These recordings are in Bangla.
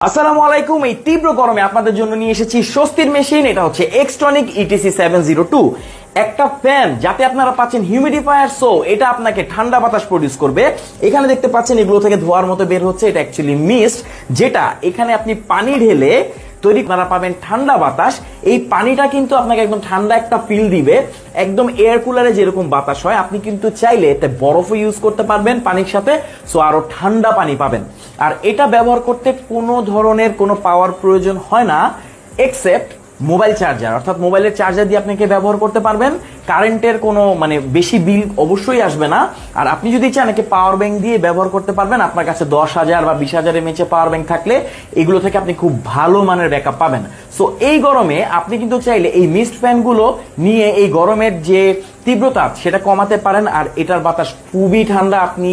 আসসালামু আলাইকুম। এই তীব্র গরমে আপনাদের জন্য নিয়ে এসেছি স্বস্তির মেশিন। এটা হচ্ছে এক্সট্রনিক ইটিসি 702, একটা ফ্যান যাতে আপনারা পাচ্ছেন হিউমিডিফায়ার, সো এটা আপনাকে ঠান্ডা বাতাস প্রডিউস করবে। এখানে দেখতে পাচ্ছেন এগুলো থেকে ধোয়ার মতো বের হচ্ছে, এটা অ্যাকচুয়ালি মিস্ট, যেটা এখানে আপনি পানি ঢেলে তৈরি আপনারা পাবেন ঠান্ডা বাতাস। এই পানিটা কিন্তু আপনাকে একদম ঠান্ডা একটা ফিল দিবে, একদম এয়ার কুলারে যেরকম বাতাস হয়। আপনি কিন্তু চাইলে এতে বরফও ইউজ করতে পারবেন পানির সাথে, সো আরো ঠান্ডা পানি পাবেন। আর এটা ব্যবহার করতে কোনো ধরনের কোনো পাওয়ার প্রয়োজন হয় না, এক্সেপ্ট মোবাইল চার্জার, অর্থাৎ মোবাইলের চার্জার দিয়ে আপনাকে ব্যবহার করতে পারবেন। কারেন্টের কোনো বেশি বিল অবশ্যই আসবে না। আর আপনি যদি চান একে পাওয়ার ব্যাংক দিয়ে ব্যবহার করতে পারবেন। আপনার কাছে 10,000 বা 20,000 এমএএইচ পাওয়ার ব্যাংক থাকলে এগুলো থেকে আপনি খুব ভালো মানের ব্যাকআপ পাবেন। সো এই গরমে আপনি কিন্তু চাইলে এই মিস্ট ফ্যানগুলো নিয়ে এই গরমের যে তীব্রতা সেটা কমাতে পারেন। আর এটার বাতাস খুবই ঠান্ডা, আপনি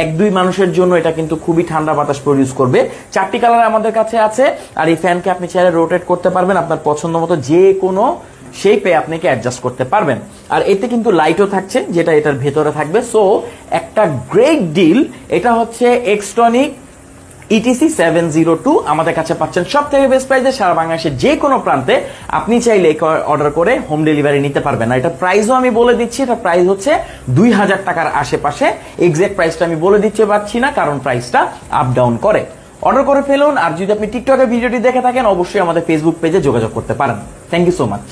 1-2 মানুষের জন্য এটা কিন্তু খুবই ঠান্ডা বাতাস প্রডিউস করবে। 4টি কালার আমাদের কাছে আছে। আর এই ফ্যানকে আপনি চাইলে রোটেট করতে পারবেন আপনার পছন্দ মতো, যে কোনো শেপে আপনাকে অ্যাডজাস্ট করতে পারবেন। আর এতে কিন্তু লাইটও থাকছে, যেটা এটার ভেতরে থাকবে। সো একটা গ্রেট ডিল। এটা হচ্ছে এক্সট্রনিক ইটিসি 702 আমাদের কাছে পাচ্ছেন সব থেকে বেস্ট প্রাইসে সারা বাংলাদেশের যে কোনো প্রান্তে। আপনি চাইলে অর্ডার করে হোম ডেলিভারি নিতে পারবেন। আর এটা প্রাইসও আমি বলে দিচ্ছি, এটা প্রাইস হচ্ছে 2,000 টাকার আশেপাশে। এক্সাক্ট প্রাইসটা আমি বলে দিতে পারছি না, কারণ প্রাইসটা আপ ডাউন করে। অর্ডার করে ফেলুন। আর যদি আপনি টিকটকের ভিডিওটি দেখে থাকেন, অবশ্যই আমাদের ফেসবুক পেজে যোগাযোগ করতে পারেন। Thank you so much.